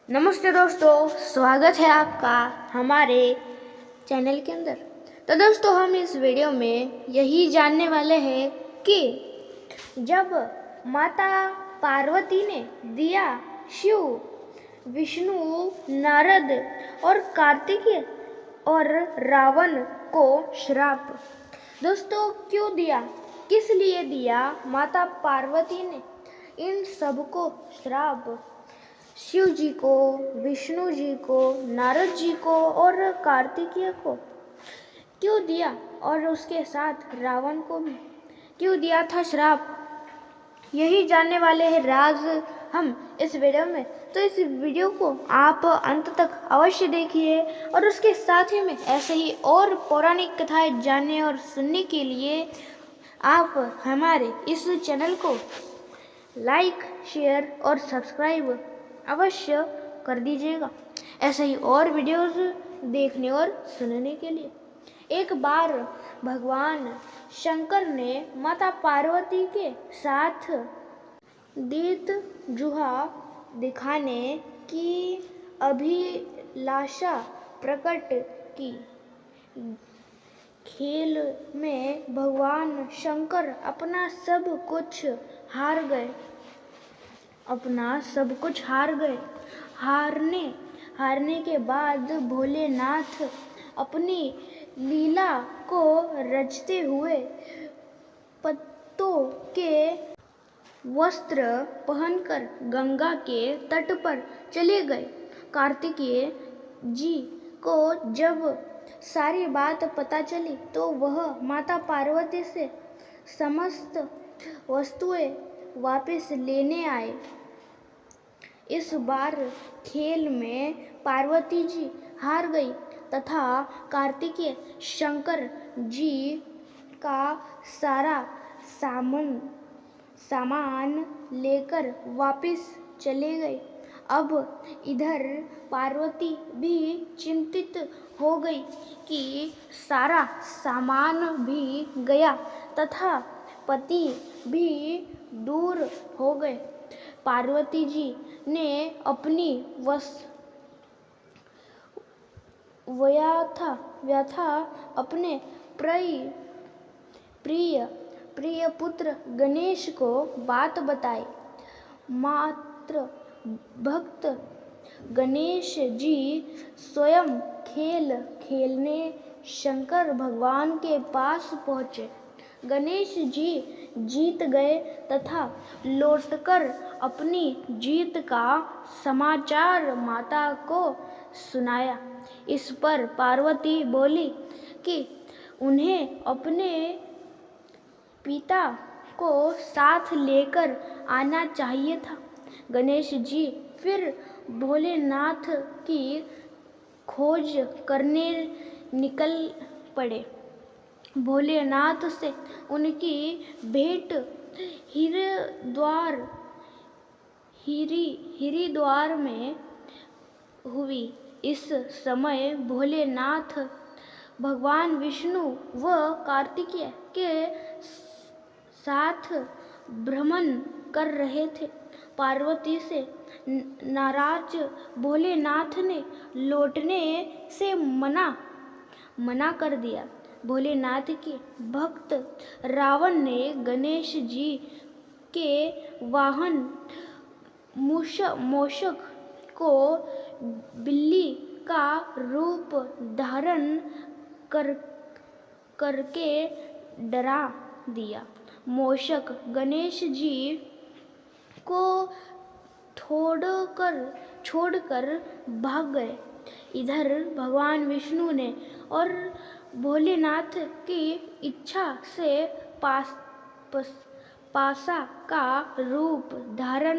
नमस्ते दोस्तों, स्वागत है आपका हमारे चैनल के अंदर। तो दोस्तों, हम इस वीडियो में यही जानने वाले हैं कि जब माता पार्वती ने दिया शिव, विष्णु, नारद और कार्तिकेय और रावण को श्राप। दोस्तों, क्यों दिया, किस लिए दिया माता पार्वती ने इन सबको श्राप? शिव जी को, विष्णु जी को, नारद जी को और कार्तिकेय को क्यों दिया, और उसके साथ रावण को भी क्यों दिया था श्राप? यही जानने वाले हैं राज हम इस वीडियो में। तो इस वीडियो को आप अंत तक अवश्य देखिए, और उसके साथ ही में ऐसे ही और पौराणिक कथाएं जानने और सुनने के लिए आप हमारे इस चैनल को लाइक, शेयर और सब्सक्राइब अवश्य कर दीजिएगा, ऐसे ही और वीडियोस देखने और सुनने के लिए। एक बार भगवान शंकर ने माता पार्वती के साथ दीत जुहा दिखाने की अभिलाषा प्रकट की। खेल में भगवान शंकर अपना सब कुछ हार गए। हारने के बाद भोलेनाथ अपनी लीला को रचते हुए पत्तों के वस्त्र पहनकर गंगा के तट पर चले गए। कार्तिकेय जी को जब सारी बात पता चली तो वह माता पार्वती से समस्त वस्तुएं वापस लेने आए। इस बार खेल में पार्वती जी हार गई तथा कार्तिकेय शंकर जी का सारा सामान लेकर वापस चले गए। अब इधर पार्वती भी चिंतित हो गई कि सारा सामान भी गया तथा पति भी दूर हो गए। पार्वती जी ने अपनी व्यथा अपने प्रिय पुत्र गणेश को बात बताई। मात्र भक्त गणेश जी स्वयं खेलने शंकर भगवान के पास पहुँचे। गणेश जी जीत गए तथा लौटकर अपनी जीत का समाचार माता को सुनाया। इस पर पार्वती बोली कि उन्हें अपने पिता को साथ लेकर आना चाहिए था। गणेश जी फिर भोलेनाथ की खोज करने निकल पड़े। भोलेनाथ से उनकी भेंट हरिद्वार में हुई। इस समय भोलेनाथ भगवान विष्णु व कार्तिकेय के साथ भ्रमण कर रहे थे। पार्वती से नाराज भोलेनाथ ने लौटने से मना कर दिया। भोलेनाथ के भक्त रावण ने गणेश जी के वाहन मूषक को बिल्ली का रूप धारण करके डरा दिया। मूषक गणेश जी को छोड़कर भाग गए। इधर भगवान विष्णु ने और भोलेनाथ की इच्छा से पासा का रूप धारण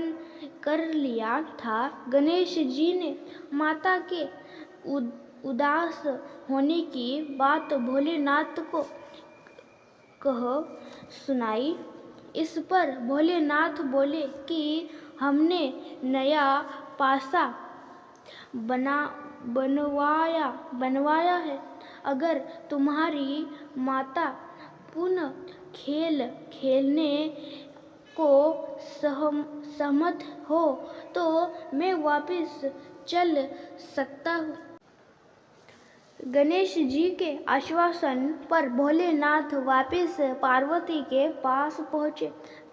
कर लिया था। गणेश जी ने माता के उदास होने की बात भोलेनाथ को कह सुनाई। इस पर भोलेनाथ बोले कि हमने नया पासा बनवाया है। अगर तुम्हारी माता पुनः खेलने को सहमत हो तो मैं वापस चल सकता हूँ। गणेश जी के आश्वासन पर भोलेनाथ वापस पार्वती के पास पहुँचे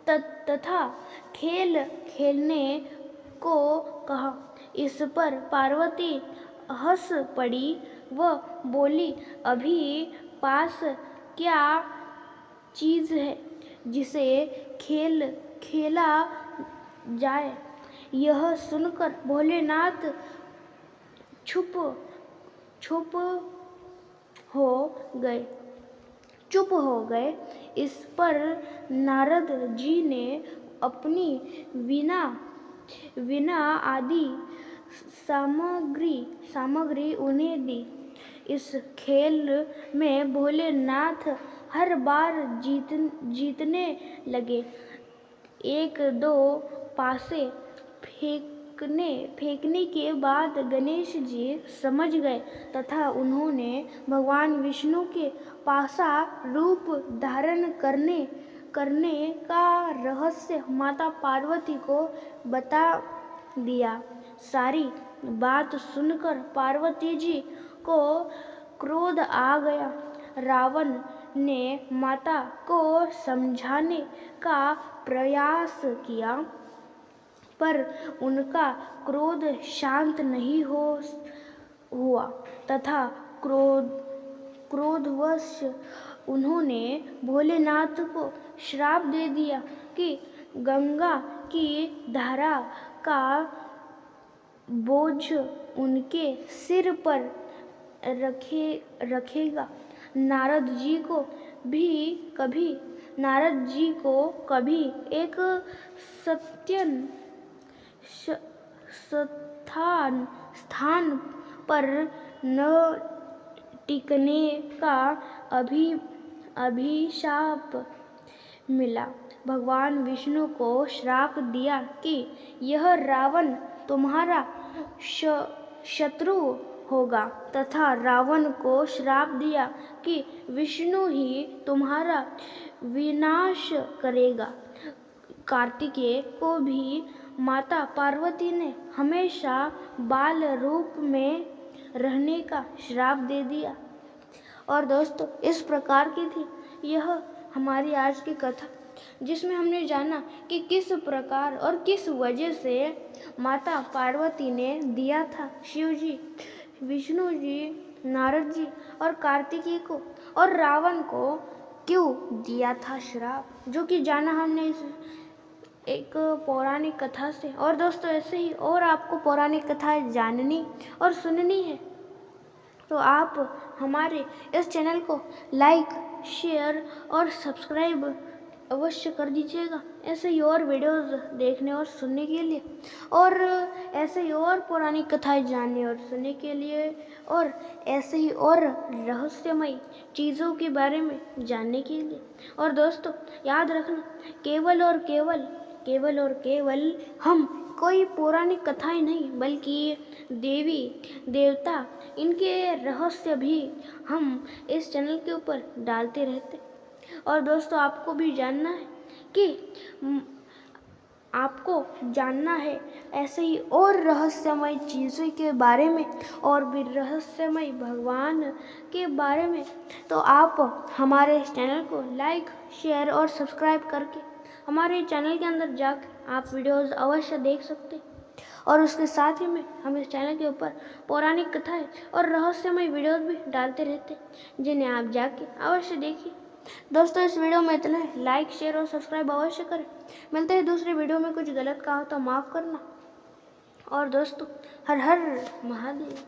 तथा खेल खेलने को कहा। इस पर पार्वती हंस पड़ी व बोली, अभी पास क्या चीज़ है जिसे खेला जाए। यह सुनकर भोलेनाथ चुप हो गए। इस पर नारद जी ने अपनी वीणा आदि सामग्री उन्हें दी। इस खेल में भोलेनाथ हर बार जीतने लगे। एक दो पासे फेंकने के बाद गणेश जी समझ गए तथा उन्होंने भगवान विष्णु के पासा रूप धारण करने का रहस्य माता पार्वती को बता दिया। सारी बात सुनकर पार्वती जी को क्रोध आ गया। रावण ने माता को समझाने का प्रयास किया पर उनका क्रोध शांत नहीं हुआ तथा क्रोधवश उन्होंने भोलेनाथ को श्राप दे दिया कि गंगा की धारा का बोझ उनके सिर पर रखेगा। नारद जी को कभी एक स्थान पर न टिकने का अभिशाप मिला। भगवान विष्णु को श्राप दिया कि यह रावण तुम्हारा शत्रु होगा तथा रावण को श्राप दिया कि विष्णु ही तुम्हारा विनाश करेगा। कार्तिकेय को भी माता पार्वती ने हमेशा बाल रूप में रहने का श्राप दे दिया। और दोस्तों, इस प्रकार की थी यह हमारी आज की कथा, जिसमें हमने जाना कि किस प्रकार और किस वजह से माता पार्वती ने दिया था शिव जी, विष्णु जी, नारद जी और कार्तिकेय को और रावण को क्यों दिया था श्राप, जो कि जाना हमने इस एक पौराणिक कथा से। और दोस्तों, ऐसे ही और आपको पौराणिक कथाएं जाननी और सुननी है तो आप हमारे इस चैनल को लाइक, शेयर और सब्सक्राइब अवश्य कर दीजिएगा, ऐसे ही और वीडियोस देखने और सुनने के लिए, और ऐसे ही और पौराणिक कथाएं जानने और सुनने के लिए, और ऐसे ही और रहस्यमय चीज़ों के बारे में जानने के लिए। और दोस्तों, याद रखना, केवल और केवल हम कोई पौराणिक कथाएं नहीं बल्कि देवी देवता, इनके रहस्य भी हम इस चैनल के ऊपर डालते रहते। और दोस्तों, आपको भी जानना है कि आपको जानना है ऐसे ही और रहस्यमय चीज़ों के बारे में और भी रहस्यमय भगवान के बारे में, तो आप हमारे इस चैनल को लाइक, शेयर और सब्सक्राइब करके हमारे चैनल के अंदर जाकर आप वीडियोस अवश्य देख सकते। और उसके साथ ही में हम इस चैनल के ऊपर पौराणिक कथाएं और रहस्यमय वीडियोस भी डालते रहते, जिन्हें आप जाके अवश्य देखिए। दोस्तों, इस वीडियो में इतना है। लाइक, शेयर और सब्सक्राइब अवश्य करें। मिलते हैं दूसरे वीडियो में। कुछ गलत कहा तो माफ़ करना। और दोस्तों, हर हर महादेव।